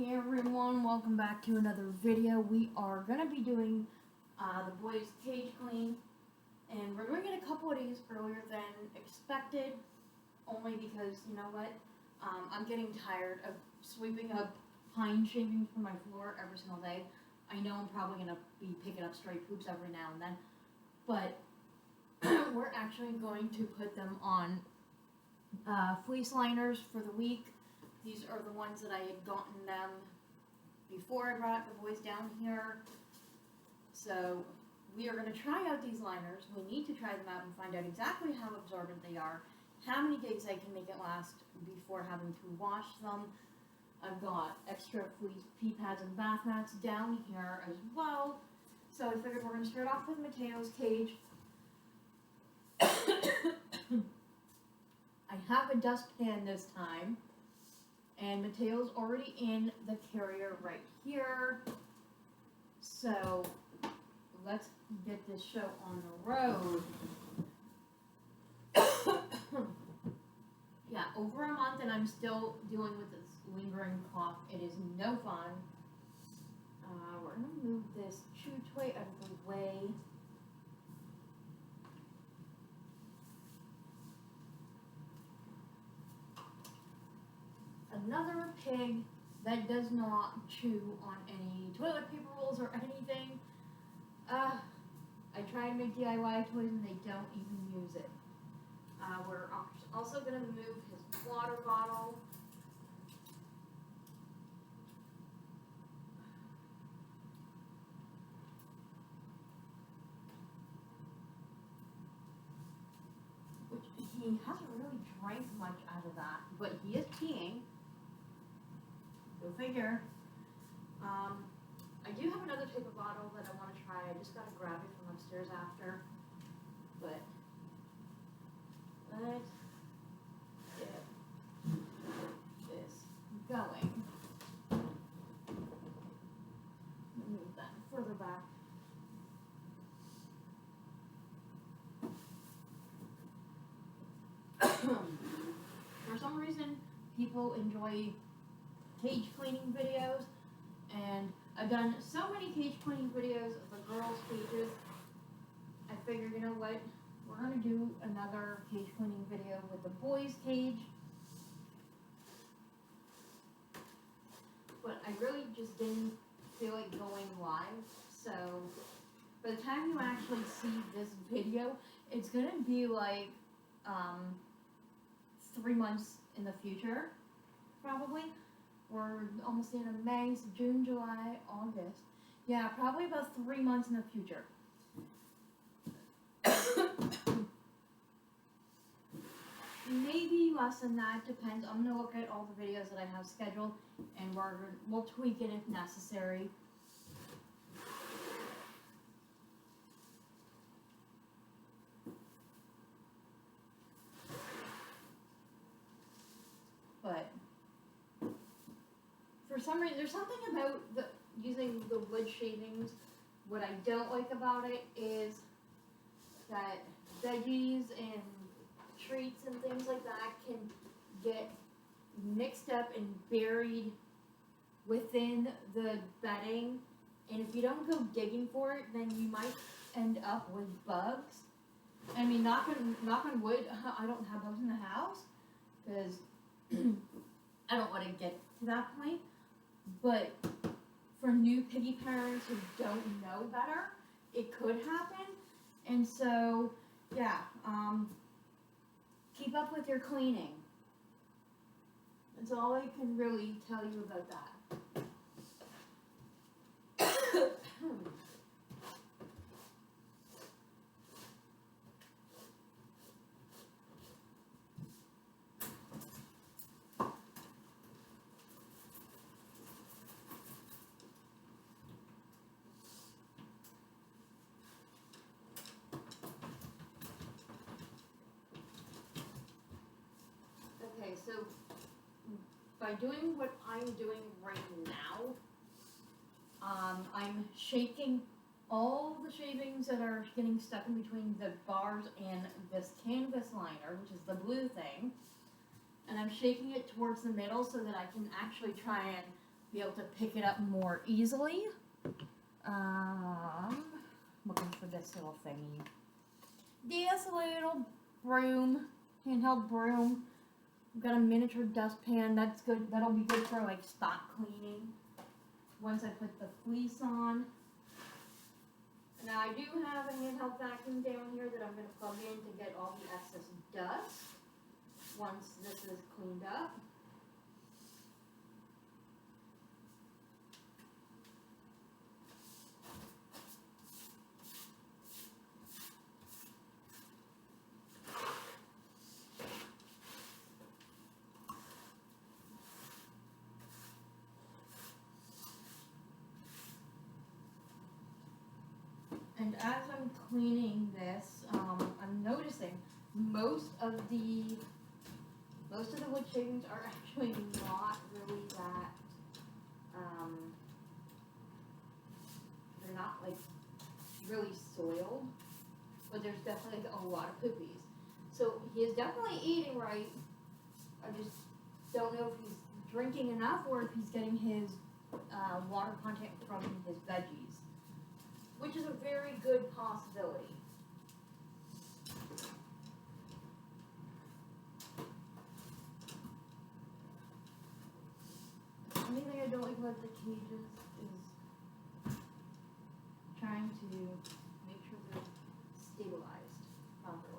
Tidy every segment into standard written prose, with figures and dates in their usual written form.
Hey everyone, welcome back to another video. We are going to be doing the boys' cage clean, and we're doing it a couple of days earlier than expected, only because, you know what, I'm getting tired of sweeping up pine shavings from my floor every single day. I know I'm probably going to be picking up stray poops every now and then, but we're actually going to put them on fleece liners for the week. These are the ones that I had gotten them before I brought the boys down here. So we are going to try out these liners. We need to try them out and find out exactly how absorbent they are, how many days I can make it last before having to wash them. I've got extra fleece pee pads and bath mats down here as well. So I figured we're going to start off with Mateo's cage. I have a dustpan this time. And Mateo's already in the carrier right here. So let's get this show on the road. Yeah, over a month and I'm still dealing with this lingering cough. It is no fun. We're going to move this chew toy out of the way. Another pig that does not chew on any toilet paper rolls or anything. I try and make DIY toys and they don't even use it. We're also going to move his water bottle. Which he hasn't really drank much out of that, but he is peeing. Go figure. I do have another type of bottle that I want to try. I just got to grab it from upstairs after. But let's get this going. Move that further back. For some reason, people enjoy cage cleaning videos, and I've done so many cage cleaning videos of the girls' cages. I figured, you know what, we're going to do another cage cleaning video with the boys' cage. But I really just didn't feel like going live, so by the time you actually see this video, it's going to be like 3 months in the future, probably. We're almost the end of May, so June, July, August. Yeah, probably about 3 months in the future. Maybe less than that, depends. I'm going to look at all the videos that I have scheduled, and we'll tweak it if necessary. But for some reason, there's something about using the wood shavings. What I don't like about it is that veggies and treats and things like that can get mixed up and buried within the bedding. And if you don't go digging for it, then you might end up with bugs. I mean, knock on wood, I don't have bugs in the house because I don't want to get to that point. But for new piggy parents who don't know better, it could happen. And so, yeah, keep up with your cleaning. That's all I can really tell you about that. Okay, so by doing what I'm doing right now, I'm shaking all the shavings that are getting stuck in between the bars and this canvas liner, which is the blue thing, and I'm shaking it towards the middle so that I can actually try and be able to pick it up more easily. Looking for this little thingy. This little broom, handheld broom. I've got a miniature dustpan. That's good. That'll be good for like spot cleaning. Once I put the fleece on. Now I do have a handheld vacuum down here that I'm going to plug in to get all the excess dust once this is cleaned up. And as I'm cleaning this, I'm noticing most of the wood shavings are actually not really that, they're not like really soiled, but there's definitely a lot of poopies. So he is definitely eating right. I just don't know if he's drinking enough or if he's getting his water content from his veggies, which is a very good possibility. The only thing I don't like about the cages is trying to make sure they're stabilized properly.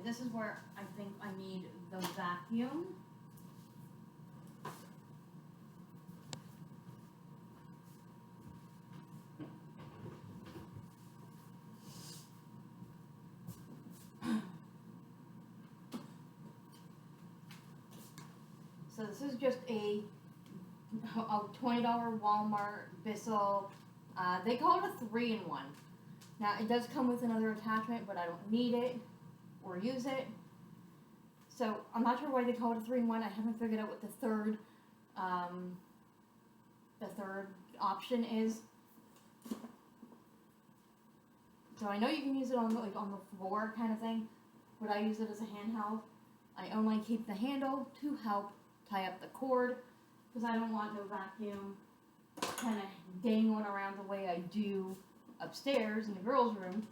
This is where I think I need the vacuum. So this is just a $20 Walmart Bissell. They call it a 3-in-1. Now it does come with another attachment, but I don't need it or use it. So I'm not sure why they call it a 3-in-1. I haven't figured out what the third option is. So I know you can use it on the floor kind of thing, but I use it as a handheld. I only keep the handle to help tie up the cord because I don't want no vacuum kind of dangling around the way I do upstairs in the girls' room.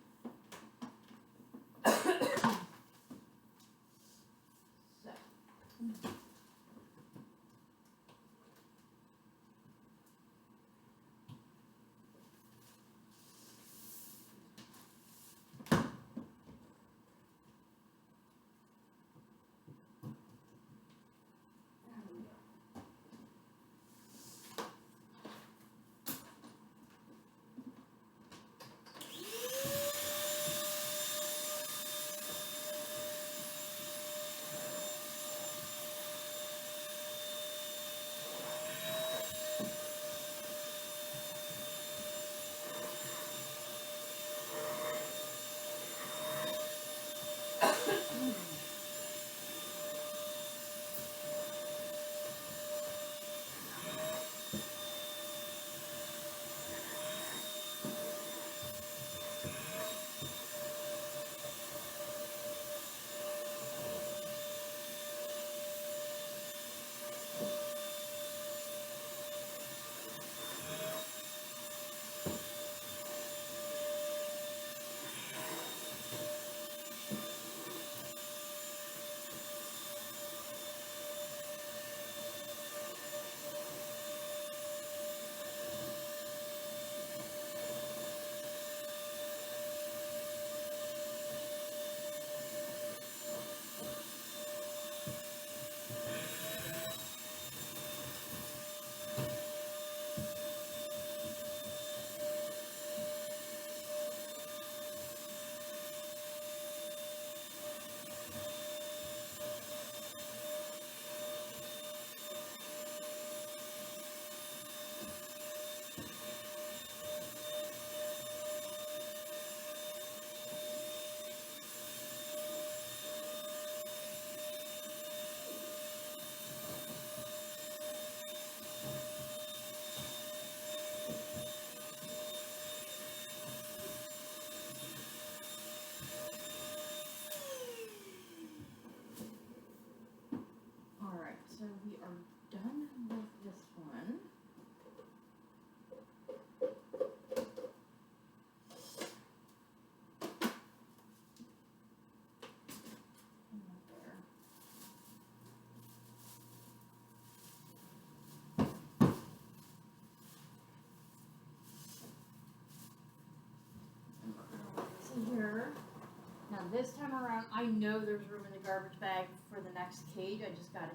this time around, I know there's room in the garbage bag for the next cage. I just gotta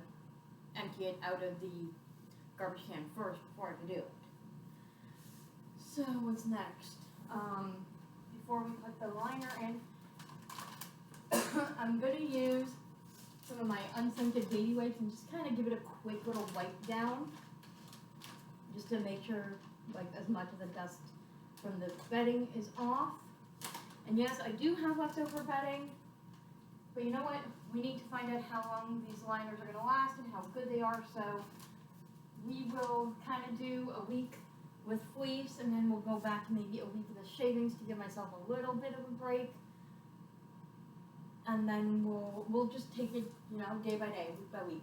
empty it out of the garbage can first before I can do it. So what's next? Before we put the liner in, I'm gonna use some of my unscented baby wipes and just kind of give it a quick little wipe down, just to make sure like as much of the dust from the bedding is off. And yes, I do have leftover bedding, but you know what? We need to find out how long these liners are going to last and how good they are, so we will kind of do a week with fleece, and then we'll go back to maybe a week of the shavings to give myself a little bit of a break. And then we'll just take it, you know, day by day, week by week.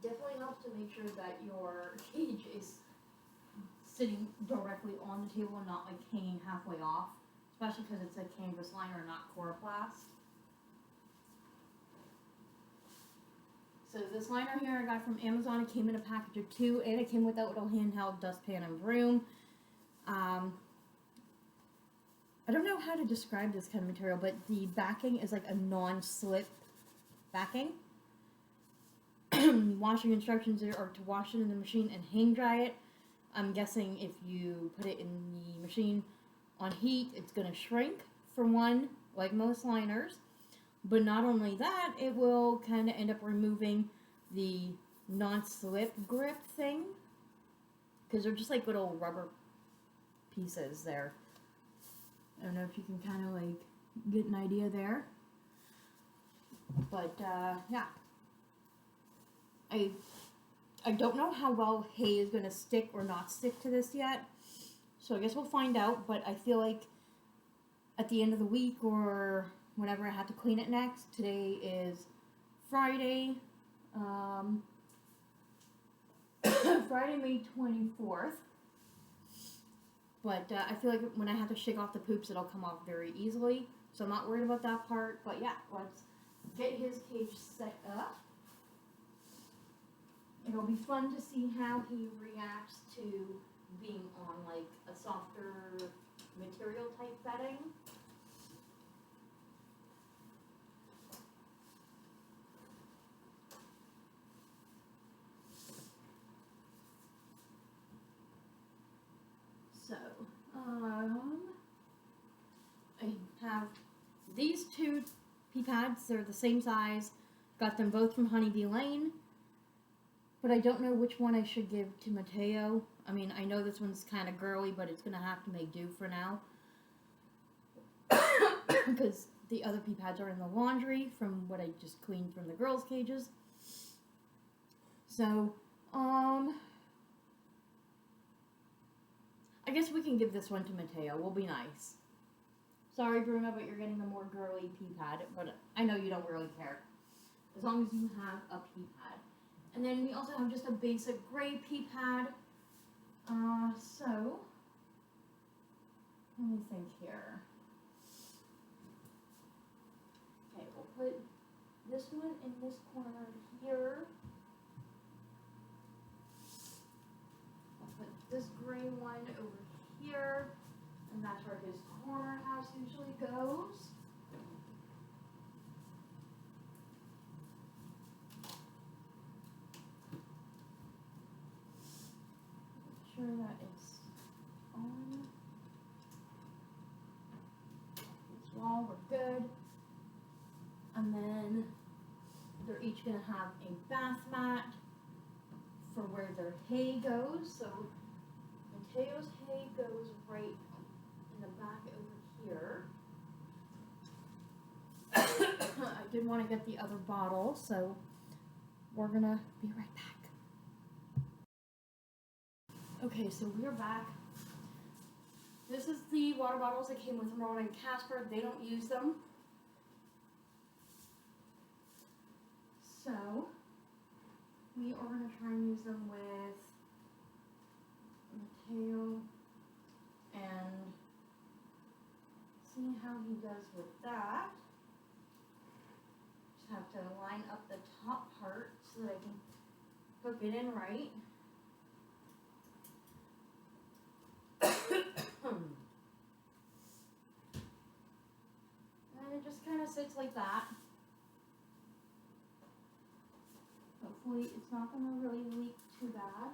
Definitely helps to make sure that your cage is sitting directly on the table and not like hanging halfway off, especially because it's a canvas liner, not coroplast. So this liner here I got from Amazon. It came in a package of 2, and it came with that little handheld dustpan and broom. I don't know how to describe this kind of material, but the backing is like a non-slip backing. Washing instructions are to wash it in the machine and hang dry it. I'm guessing if you put it in the machine on heat, it's going to shrink for one, like most liners. But not only that, it will kind of end up removing the non-slip grip thing, because they're just like little rubber pieces there. I don't know if you can kind of like get an idea there. But yeah. I don't know how well hay is going to stick or not stick to this yet, so I guess we'll find out. But I feel like at the end of the week or whenever I have to clean it next, today is Friday, Friday, May 24th, but I feel like when I have to shake off the poops, it'll come off very easily, so I'm not worried about that part. But yeah, let's get his cage set up. It'll be fun to see how he reacts to being on like a softer material type bedding. So, I have these 2 pee pads. They're the same size. Got them both from Honeybee Lane. But I don't know which one I should give to Mateo. I mean, I know this one's kind of girly, but it's going to have to make do for now. Because the other pee pads are in the laundry from what I just cleaned from the girls' cages. So, I guess we can give this one to Mateo. We'll be nice. Sorry, Bruno, but you're getting a more girly pee pad. But I know you don't really care. As long as you have a pee pad. And then we also have just a basic gray pee pad. So, let me think here. Okay, we'll put this one in this corner here. I'll put this gray one over here. And that's where his corner house usually goes. Sure that it's on this wall. We're good. And then they're each going to have a bath mat for where their hay goes. So Mateo's hay goes right in the back over here. I did want to get the other bottle, so we're gonna be right back. Okay, so we're back. This is the water bottles that came with Ramona and Casper. They don't use them. So, we are going to try and use them with Mateo and see how he does with that. Just have to line up the top part so that I can hook it in right. And it just kind of sits like that. Hopefully it's not going to really leak too bad.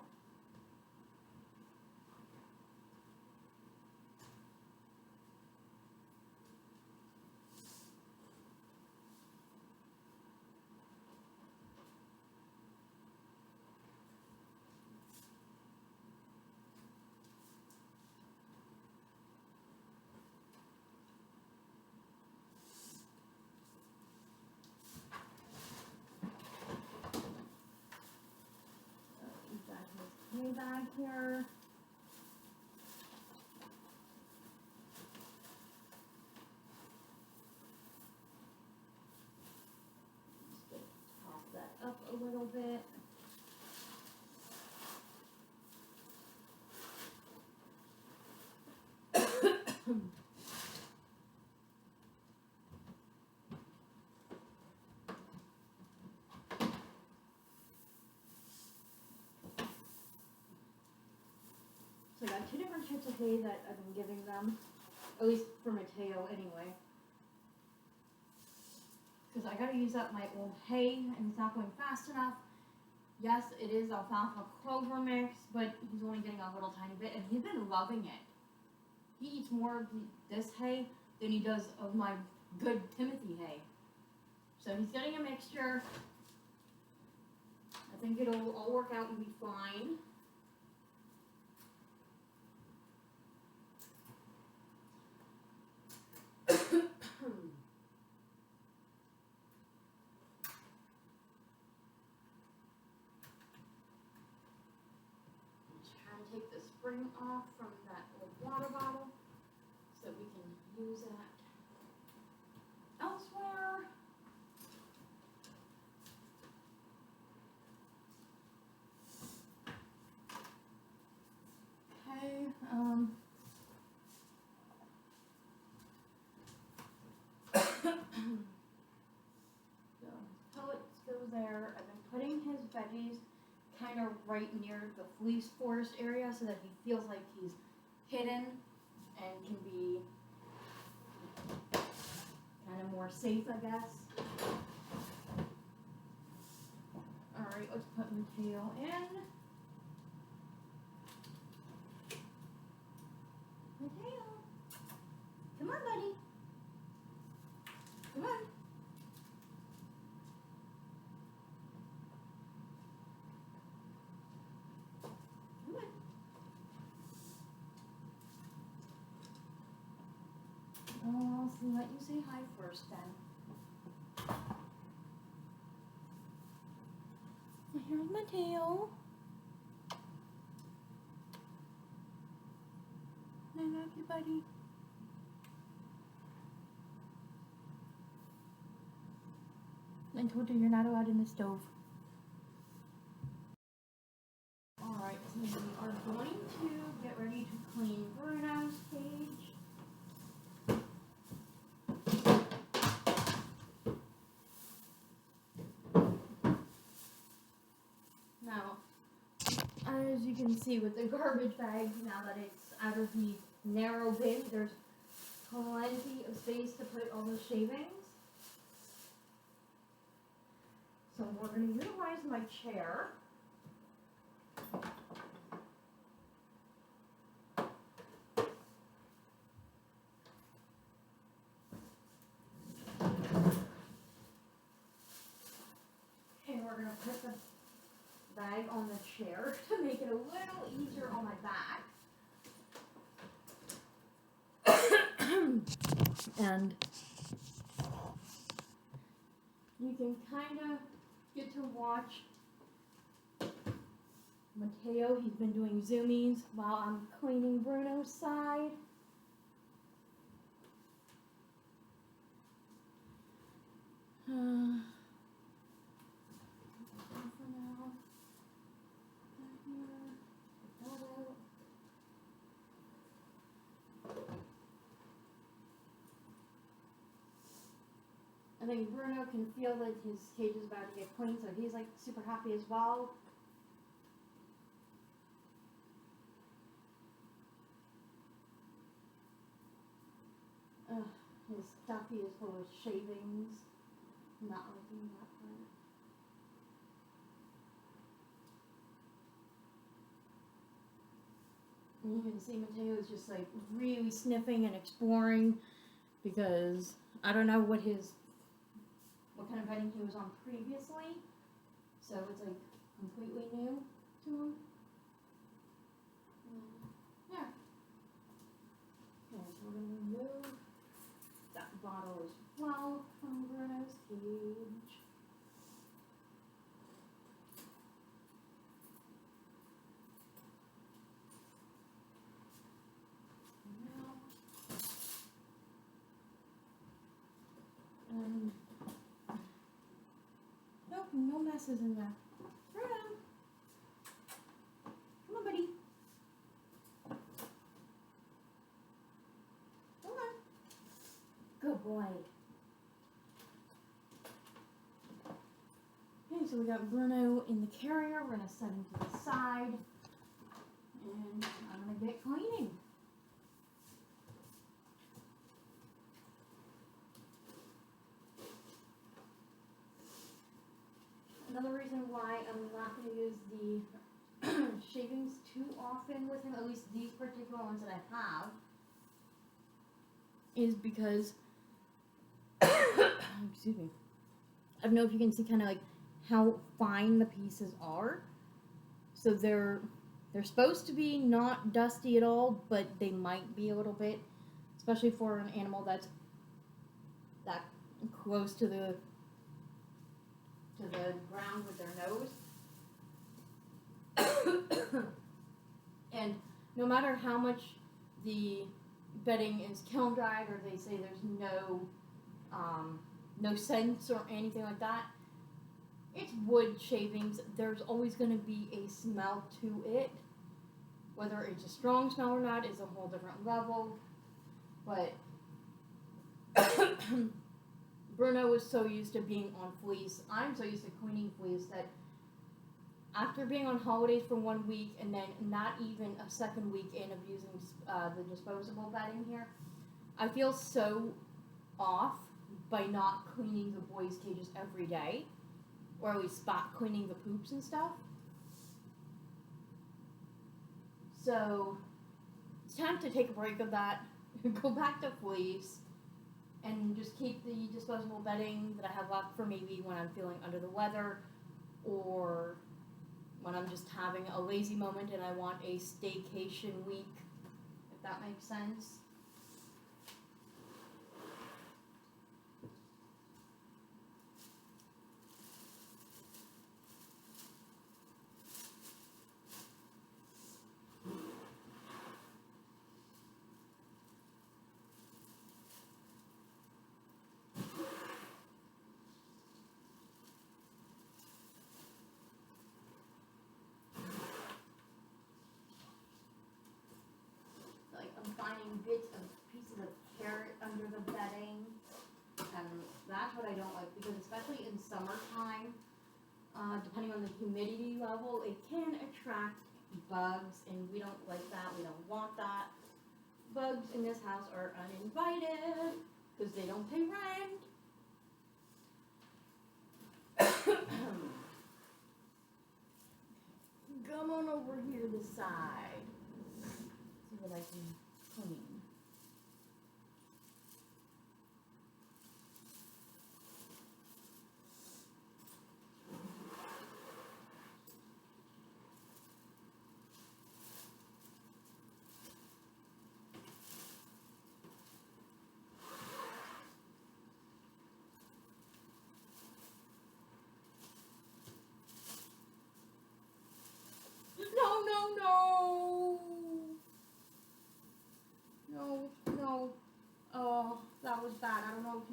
We've got his hay bag here. Just top that up a little bit. So I got two different types of hay that I've been giving them, at least for Mateo anyway. Because I gotta use up my old hay and it's not going fast enough. Yes, it is alfalfa clover mix, but he's only getting a little tiny bit and he's been loving it. He eats more of this hay than he does of my good Timothy hay. So he's getting a mixture. I think it'll all work out and be fine. Take the spring off from that old water bottle so we can use that elsewhere. Okay, so pellets go there. I've been putting his veggies kind of right near the fleece forest area so that he feels like he's hidden and can be kind of more safe, I guess. Alright, let's put Mateo in. Mateo, come on, buddy. Come on. I'll let you say hi first then. Here's Mateo. I love you, buddy. I told you you're not allowed in the stove. Alright, so we are going to get ready to clean Bruno's cage. Now, as you can see with the garbage bag, now that it's out of the narrow bin, there's plenty of space to put all the shavings. So we're going to utilize my chair. And we're going to put the bag on the chair to make it a little easier on my back. And can kind of get to watch Mateo. He's been doing zoomies while I'm cleaning Bruno's side. I think Bruno can feel that his cage is about to get clean, so he's like super happy as well. His stuffy is full of shavings. Not liking that part. And you can see Mateo is just like really sniffing and exploring because I don't know what kind of bedding he was on previously. So it's like completely new to him. Yeah. Okay, so we're gonna remove that bottle as well from Bruno's cage. Nope, no messes in there. Bruno! Come on, buddy. Come on. Good boy. Okay, so we got Bruno in the carrier. We're going to set him to the side. And I'm going to get cleaning. Another reason why I'm not going to use the shavings too often with him, at least these particular ones that I have, is because, excuse me, I don't know if you can see kind of like how fine the pieces are. So they're supposed to be not dusty at all, but they might be a little bit, especially for an animal that's that close to the ground with their nose. And no matter how much the bedding is kiln dried or they say there's no scents or anything like that, it's wood shavings. There's always going to be a smell to it. Whether it's a strong smell or not is a whole different level. But Bruno was so used to being on fleece. I'm so used to cleaning fleece that after being on holidays for 1 week and then not even a second week in of using the disposable bedding here, I feel so off by not cleaning the boys' cages every day, or at least spot cleaning the poops and stuff. So it's time to take a break of that, go back to fleece, and just keep the disposable bedding that I have left for maybe when I'm feeling under the weather or when I'm just having a lazy moment and I want a staycation week, if that makes sense. I'm finding bits of pieces of carrot under the bedding, and that's what I don't like, because especially in summertime, depending on the humidity level, it can attract bugs, and we don't like that. We don't want that. Bugs in this house are uninvited because they don't pay rent. Come on over here to the side. See what I can clean.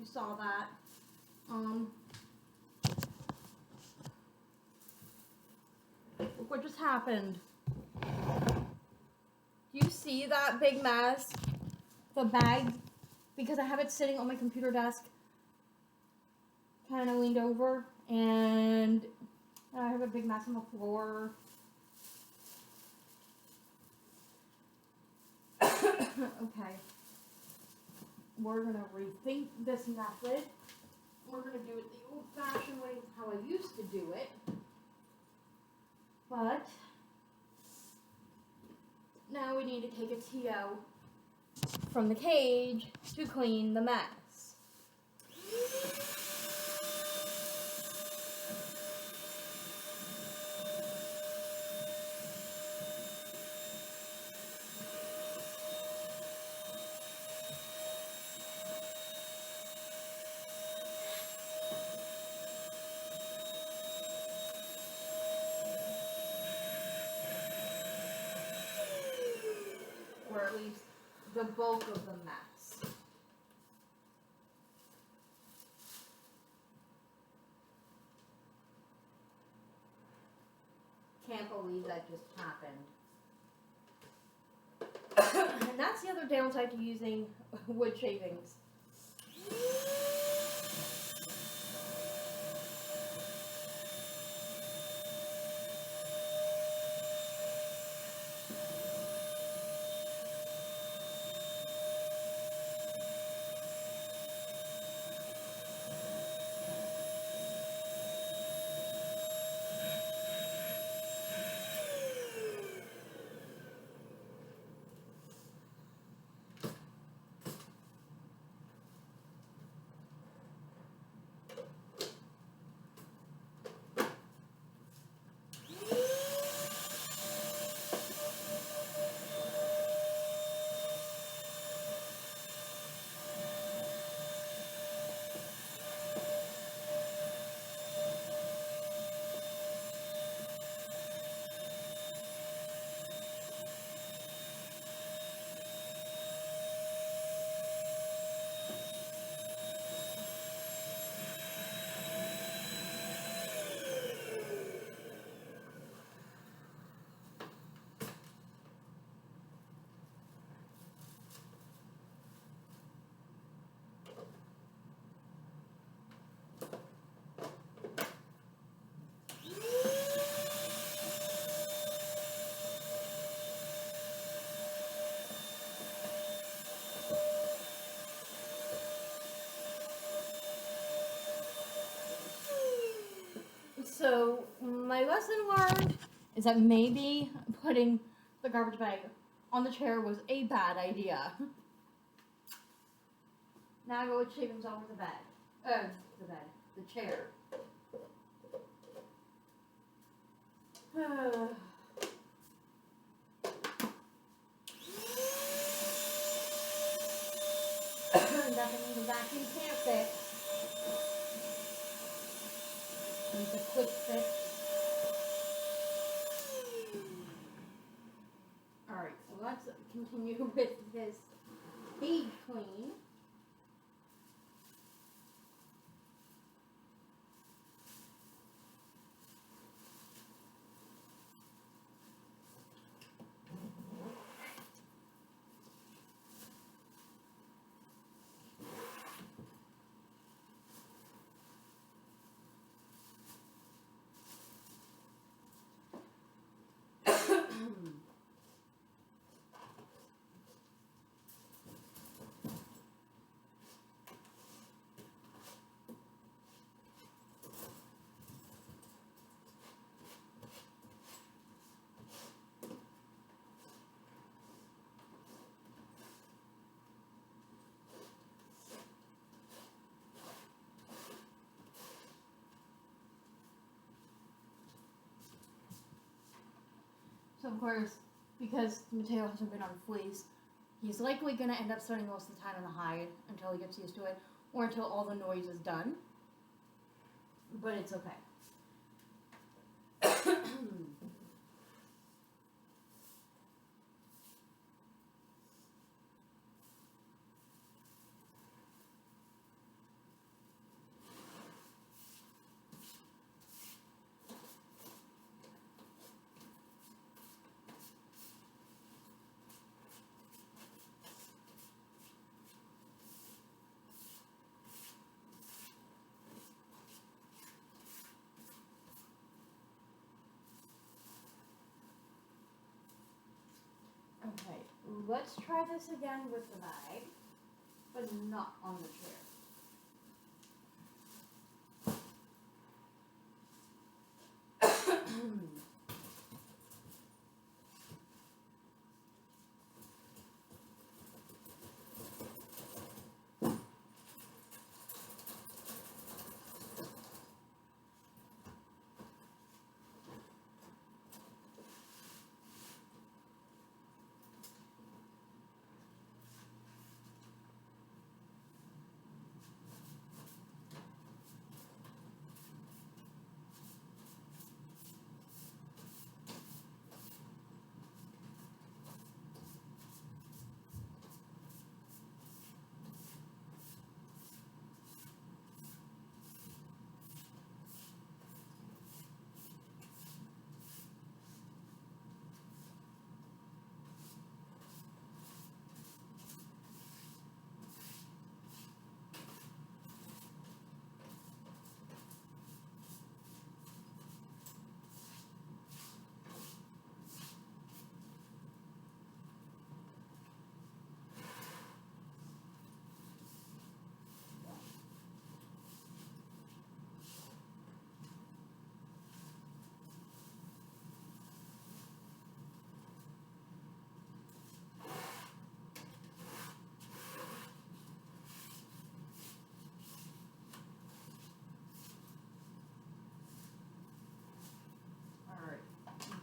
you saw that. Look what just happened. Do you see that big mess? The bag, because I have it sitting on my computer desk, kind of leaned over, and I have a big mess on the floor. Okay. We're going to rethink this method. We're going to do it the old-fashioned way, how I used to do it. But now we need to take a TO from the cage to clean the mess. Or at least the bulk of the mess. Can't believe that just happened. And that's the other downside to using wood shavings. So my lesson learned is that maybe putting the garbage bag on the chair was a bad idea. Now I go with shavings over the bed. The chair. Definitely the vacuum can't fix. Needs a quick fix. Alright, so let's continue with this cage clean. So of course, because Mateo hasn't been on fleece, he's likely going to end up spending most of the time in the hide until he gets used to it, or until all the noise is done. But it's okay. let's try this again with the bag, but not on the chair.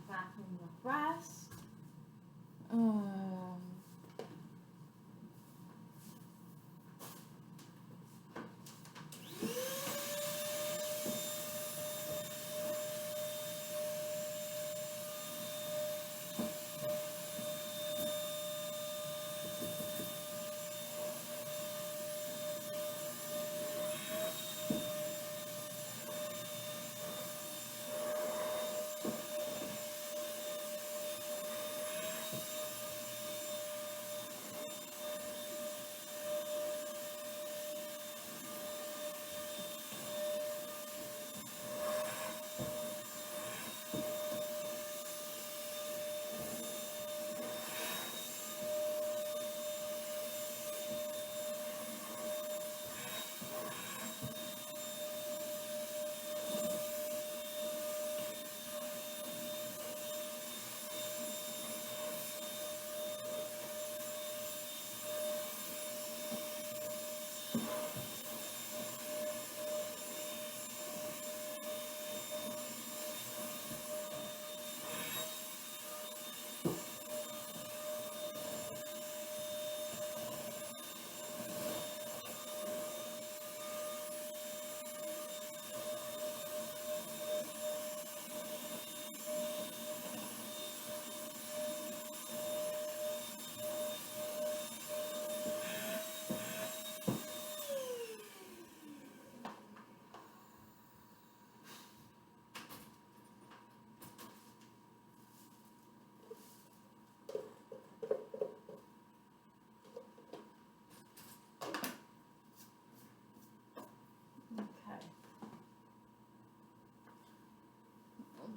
Back in the breast.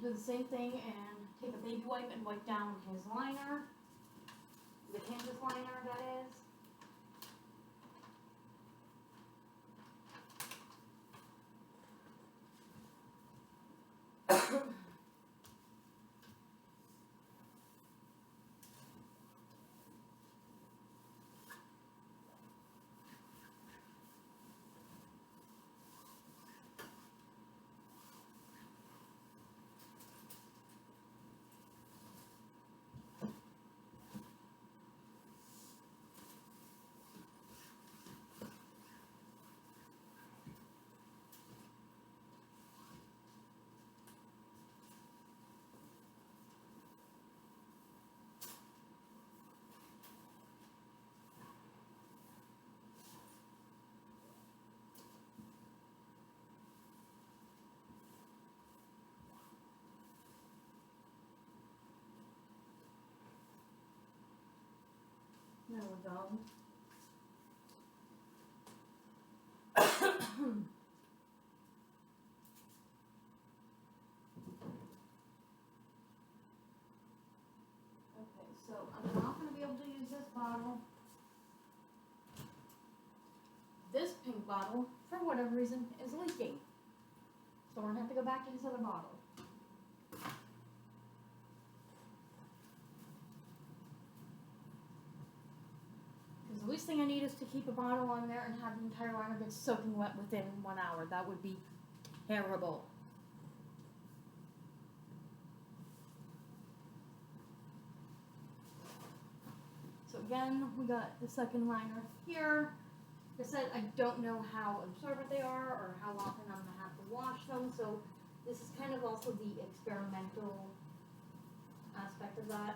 Do the same thing and take a baby wipe and wipe down his liner, the canvas liner that is. There we go. Okay, so I'm not going to be be able to use this bottle. This pink bottle, for whatever reason, is leaking. So we're gonna have to go back to this other bottle. Because the least thing I need is to keep a bottle on there and have the entire liner get soaking wet within 1 hour. That would be terrible. So again, we got the second liner here. Like I said, I don't know how absorbent they are or how often I'm going to have to wash them, so this is kind of also the experimental aspect of that.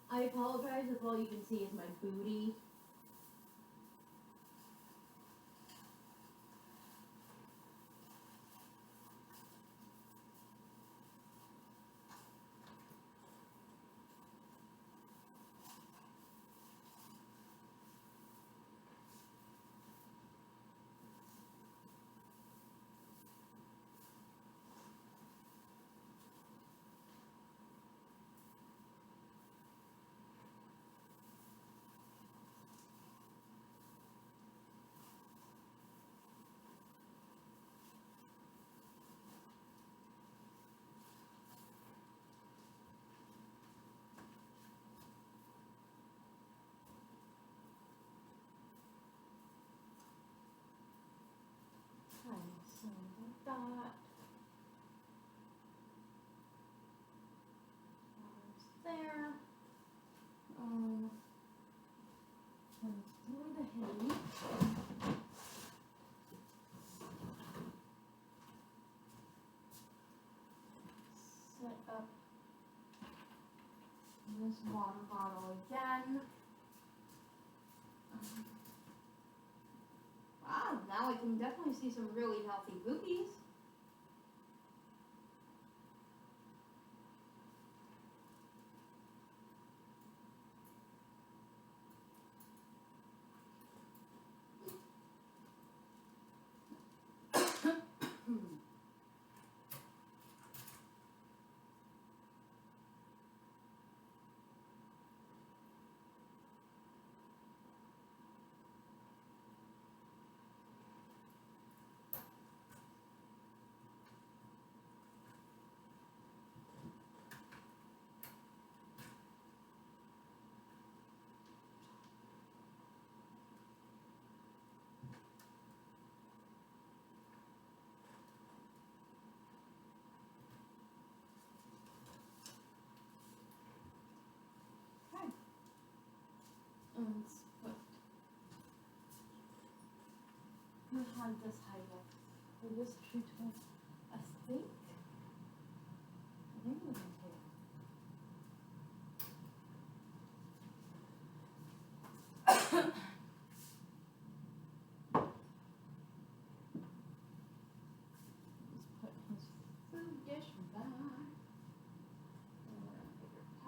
I apologize if all you can see is my booty. So like that. There. And through the hay. Set up this water bottle again. Wow, now I can definitely see some really healthy boobies. Let's put, who had this highlight? For this treatment, I think it was here. Let's put his food dish back. And we're gonna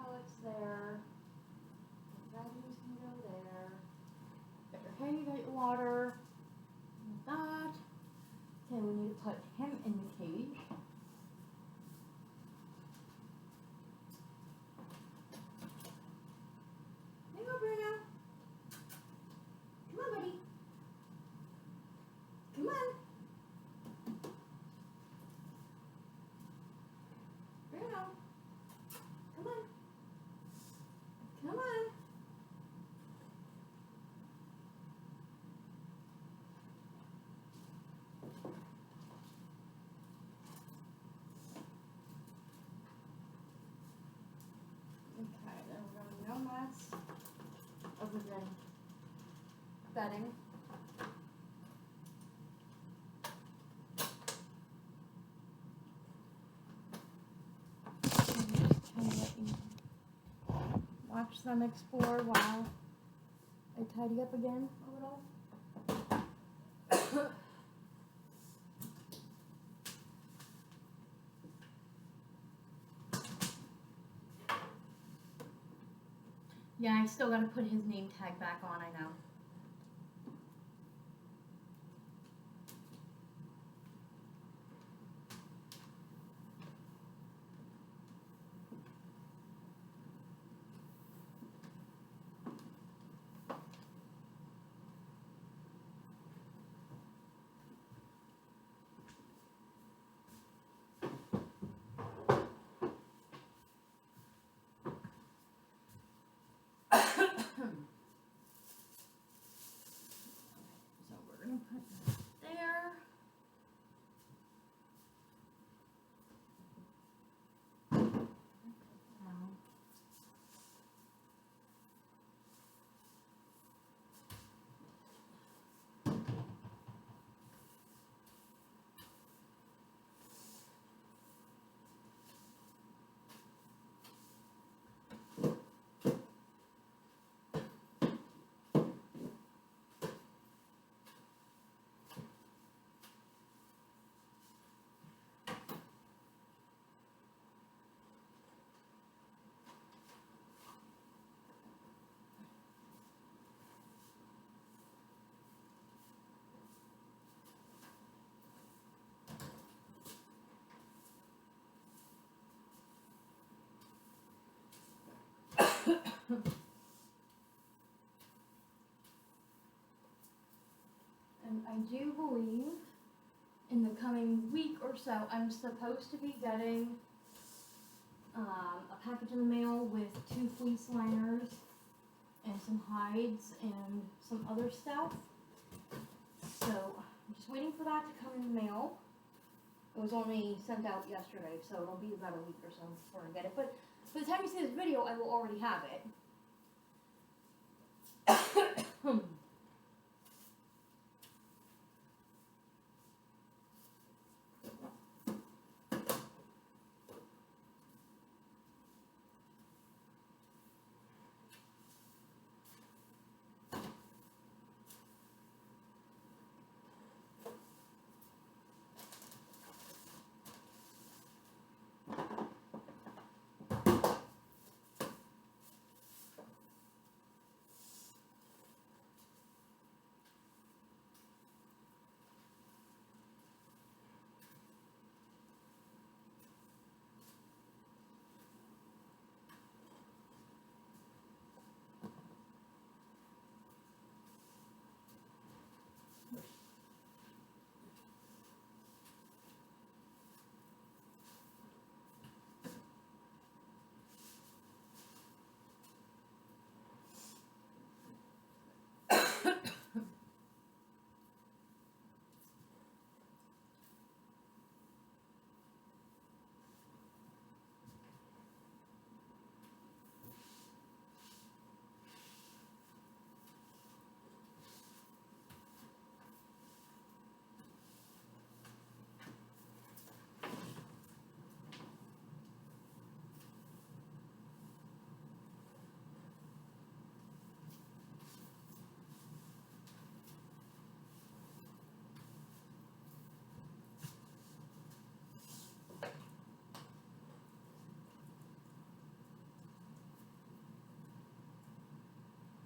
water. Like that. Okay, we need to put him in the cage. There you go, Bruno. Come on, buddy. Come on. Bruno. Come on. Come on. Okay, then we're going to no mess other than bedding. Watch them explore while I tidy up again a little. Yeah, I still gotta put his name tag back on, I know. So we're gonna put that there. And I do believe in the coming week or so, I'm supposed to be getting a package in the mail with 2 fleece liners and some hides and some other stuff. So I'm just waiting for that to come in the mail. It was only sent out yesterday, so it'll be about a week or so before I get it. But by the time you see this video, I will already have it.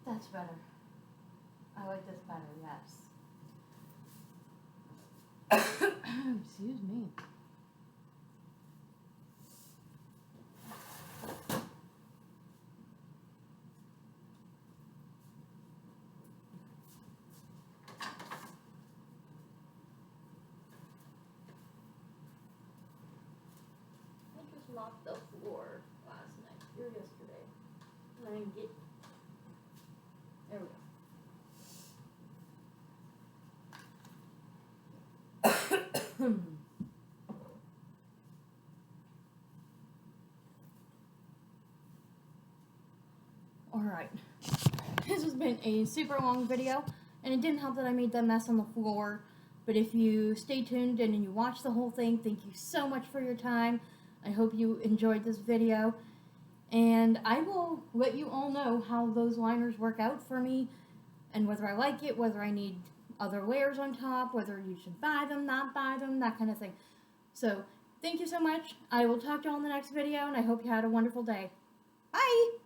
That's better. I like this better, yes. Excuse me. I just mopped the floor last night, or yesterday. And I didn't get. There we go. Alright, this has been a super long video, and it didn't help that I made that mess on the floor, but if you stay tuned and you watch the whole thing, thank you so much for your time. I hope you enjoyed this video, and I will let you all know how those liners work out for me, and whether I like it, whether I need other layers on top, whether you should buy them, not buy them, that kind of thing. So, thank you so much. I will talk to you all in the next video, and I hope you had a wonderful day. Bye!